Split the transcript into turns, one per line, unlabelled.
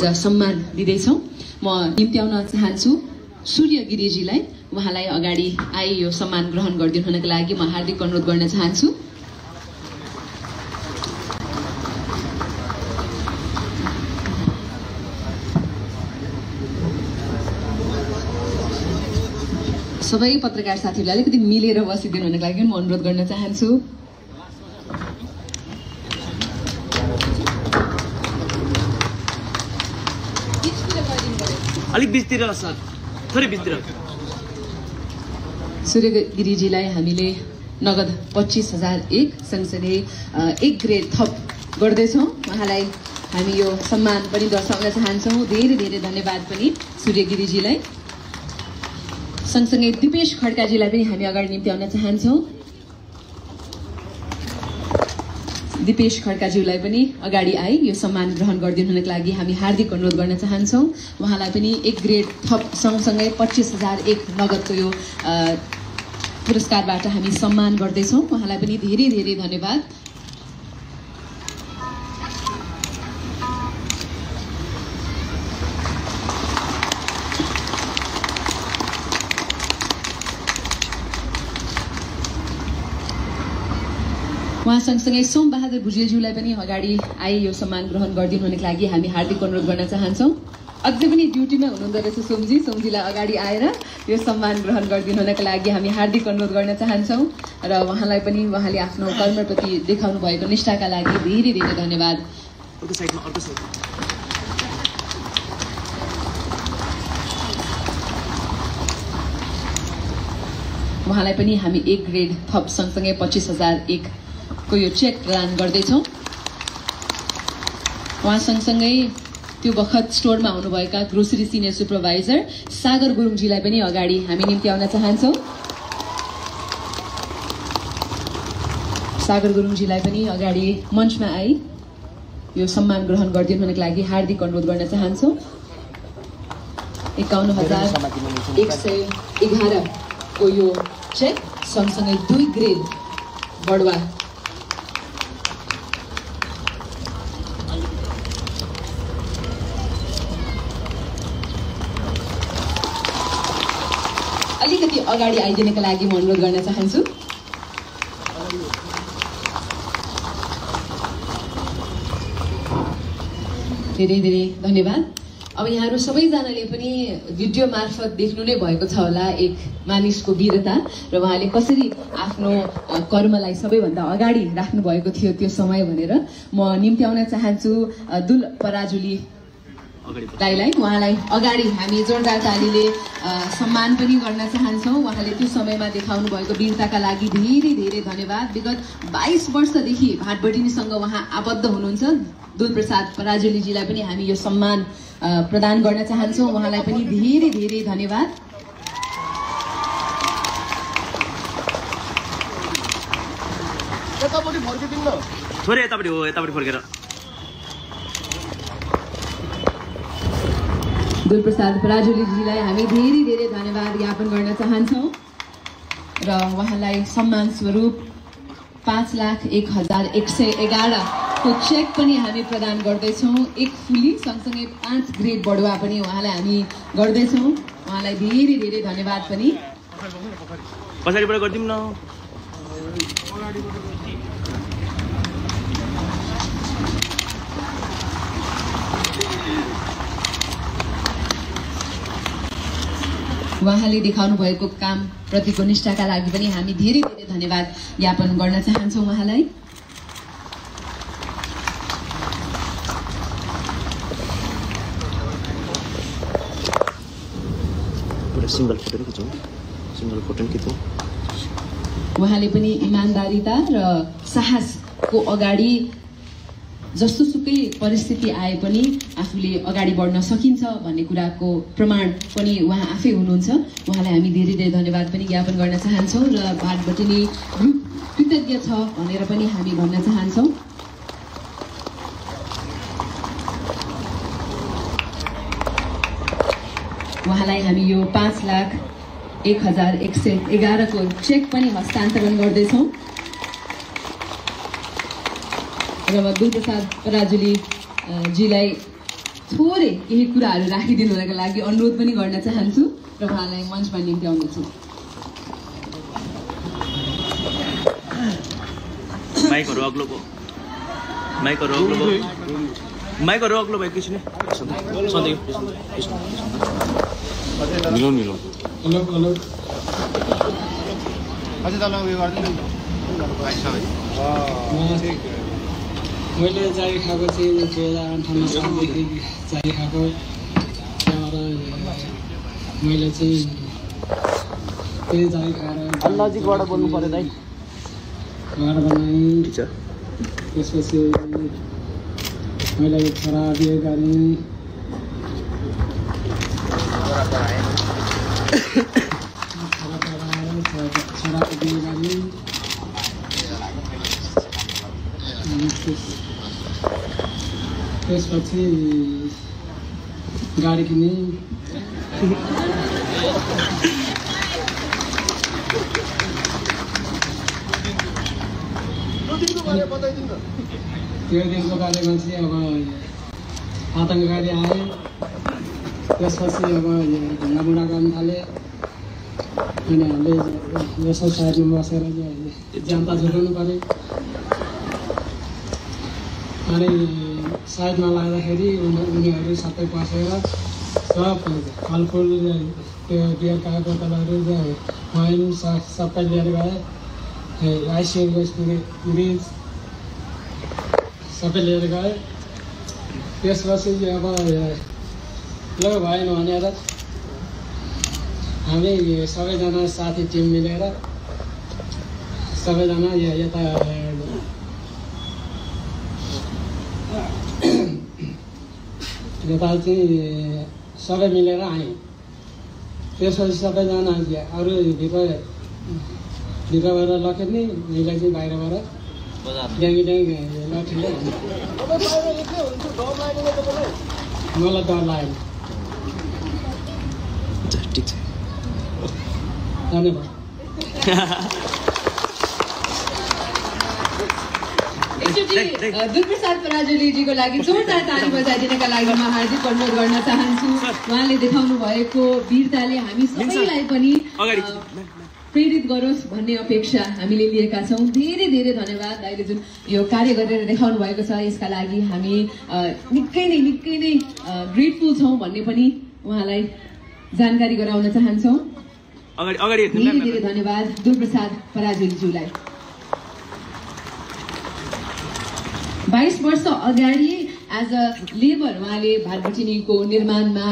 आज सम्मान दिँदैछौँ। म निम्त्याउन चाहन्छु सूर्य गिरिजीलाई। उहाँलाई अगाडि आई यो सम्मान ग्रहण गरिदिनु हुनको लागि म हार्दिक अनुरोध गर्न चाहन्छु। सबै पत्रकार साथीहरूलाई अलिकति मिलेर बसिदिनु हुनको लागि म अनुरोध गर्न चाहन्छु।
अलिक बिचतिर सर, थोरै बिचतिर।
सूर्य गिरिजीलाई हामीले नगद 25,001 सँगसँगै 1 ग्रेड थप गर्दैछौँ। उहाँलाई हामी यो सम्मान पनि दर्शाउन चाहन्छौँ। धेरै धेरै धन्यवाद पनि सूर्य गिरिजीलाई। सँगसँगै दिपेश खड्काजीलाई पनि हामी अगाडि निम्त्याउन चाहन्छौँ। दिपेश खड्काज्यूलाई पनि अगाडि आई यो सम्मान ग्रहण गरिदिनु हुनको लागि हामी हार्दिक अनुरोध गर्न चाहन्छौँ। उहाँलाई पनि 1 ग्रेड थप सँगसँगै 25,001 नगदको यो पुरस्कारबाट हामी सम्मान गर्दैछौँ। उहाँलाई पनि धेरै धेरै धन्यवाद। उहाँ सँगसँगै सोमबहादुर भुजेलज्यूलाई पनि अगाडि आई यो सम्मान ग्रहण गरिदिनु हुनको लागि हामी हार्दिक अनुरोध गर्न चाहन्छौँ। अझै पनि ड्युटीमा हुनुहुँदो रहेछ सोमजीलाई अगाडि आएर यो सम्मान ग्रहण गरिदिनु हुनको लागि हामी हार्दिक अनुरोध गर्न चाहन्छौँ र उहाँलाई पनि उहाँले आफ्नो कर्मप्रति देखाउनु भएको निष्ठाका लागि धेरै धेरै धन्यवाद। उहाँलाई पनि हामी 1 ग्रेड थप सँगसँगै 25,001 को यो चेक प्रदान गर्दैछौँ। उहाँ सँगसँगै त्यो बखत स्टोरमा आउनुभएका ग्रोसरी सिनियर सुपरभाइजर सागर गुरुङजीलाई पनि अगाडि हामी निम्त्याउन चाहन्छौँ। सागर गुरुङजीलाई पनि अगाडि मञ्चमा आई यो सम्मान ग्रहण गरिदिनु हुनको लागि हार्दिक अनुरोध गर्न चाहन्छौँ। 51,111 को यो चेक सँगसँगै 2 ग्रेड बढुवा अलिकति अगाडि आइदिनका लागि म अनुरोध गर्न चाहन्छु। धेरै धेरै धन्यवाद। अब यहाँहरू सबैजनाले पनि भिडियो मार्फत देख्नु नै भएको छ होला एक मानिसको वीरता र उहाँले कसरी आफ्नो कर्मलाई सबैभन्दा अगाडि राख्नु भएको थियो त्यो समय भनेर म निम्त्याउन चाहन्छु दुल पराजुली दाइलाई। उहाँलाई अगाडि हामी जोरदार तालीले सम्मान पनि गर्न चाहन्छौँ। उहाँले त्यो समयमा देखाउनु भएको वीरताका लागि धेरै धेरै धन्यवाद। विगत 22 वर्षदेखि भाटबटिनीसँग उहाँ आबद्ध हुनुहुन्छ। दुलप्रसाद पराजुलीजीलाई पनि हामी यो सम्मान प्रदान गर्न चाहन्छौँ। उहाँलाई पनि धेरै धेरै धन्यवाद।
थोरै यतापट्टि हो, यतापट्टि फर्केर।
दुलप्रसाद पराजुलीजीलाई हामी धेरै धेरै धन्यवाद ज्ञापन गर्न चाहन्छौँ र उहाँलाई सम्मान स्वरूप 5,01,111 को चेक पनि हामी प्रदान गर्दैछौँ। 1 फुली सँगसँगै 5 ग्रेड बढुवा पनि उहाँलाई हामी गर्दैछौँ। उहाँलाई धेरै धेरै धन्यवाद पनि।
पछाडिबाट गरिदिउँ न। उहाँले देखाउनु भएको काम प्रतिको निष्ठाका लागि पनि हामी धेरै धेरै धन्यवाद ज्ञापन गर्न चाहन्छौँ उहाँलाई। सिंगल फोटो खिचौँ, सिंगल फोटो खिचौँ।
उहाँले पनि इमान्दारिता र साहसको अगाडि जस्तोसुकै परिस्थिति आए पनि आफूले अगाडि बढ्न सकिन्छ भन्ने कुराको प्रमाण पनि उहाँ आफै हुनुहुन्छ। उहाँलाई हामी धेरै धेरै धन्यवाद पनि ज्ञापन गर्न चाहन्छौँ र भाटबटिनी ग्रुप कृतज्ञ छ भनेर पनि हामी भन्न चाहन्छौँ। उहाँलाई हामी यो 5,01,111 को चेक पनि हस्तान्तरण गर्दैछौँ र दुलप्रसाद पराजुली जीलाई
थोरै केही कुराहरू राखिदिनुको लागि अनुरोध पनि गर्न चाहन्छु र उहाँलाई मञ्चमा निम्ति आउनेछु।
माइकहरू अग्लो भयो एकैछिन मिलाउनु
मैले जारी खाएको चाहिँ 2058 सालदेखि जारी खाएको। त्यहाँबाट मैले चाहिँ त्यही जारी खाएर
नजिकबाट बोल्नु पर्यो दाइ।
घर बनाएँ। त्यसपछि मैले छोरा बिहे गरेँ। छोराको बिहे गरेँ। त्यसपछि गाडी किनेँ। त्यो दिनको बारेमा चाहिँ अब आतङ्ककारी आए। त्यसपछि अब ढुङ्गामुढा गर्न थाले। अनि हामीले यसो साइडमा बसेर जनता जुटाउनु पऱ्यो। अनि साइडमा लाग्दाखेरि उनीहरू सबै पसेर सब फलफुल त्यो बियरका बोतलहरू वाइन सबै लिएर गए। आइसिएको फ्रिज सबै लिएर गए। त्यसपछि अब ल भएन भनेर हामी सबैजना साथी टिम मिलेर सबैजना यता चाहिँ सबै मिलेर आयौँ। त्यसपछि सबैजना अरू भित्रबाट लखेट्ने, मैले चाहिँ बाहिरबाट ड्याङ्गी लठीले मलाई डर लाग्यो।
ठिक छ,
धन्यवाद।
दुर्गाप्रसाद पराजुलीजीको लागि जोरदार ताली बजाइदिनका लागि म हार्दिक अनुरोध गर्न चाहन्छु। उहाँले देखाउनु भएको वीरताले हामी सबैलाई पनि प्रेरित गरोस् भन्ने अपेक्षा हामीले लिएका छौँ। धेरै धेरै धन्यवाद दाइले जुन यो कार्य गरेर देखाउनु भएको छ, यसका लागि हामी निकै नै ग्रेटफुल छौँ भन्ने पनि उहाँलाई जानकारी गराउन चाहन्छौँ। धेरै धेरै धन्यवाद दुर्गाप्रसाद पराजुलीज्यूलाई। 22 वर्ष अगाडि एज अ लेबर उहाँले भातबुटिनीको निर्माणमा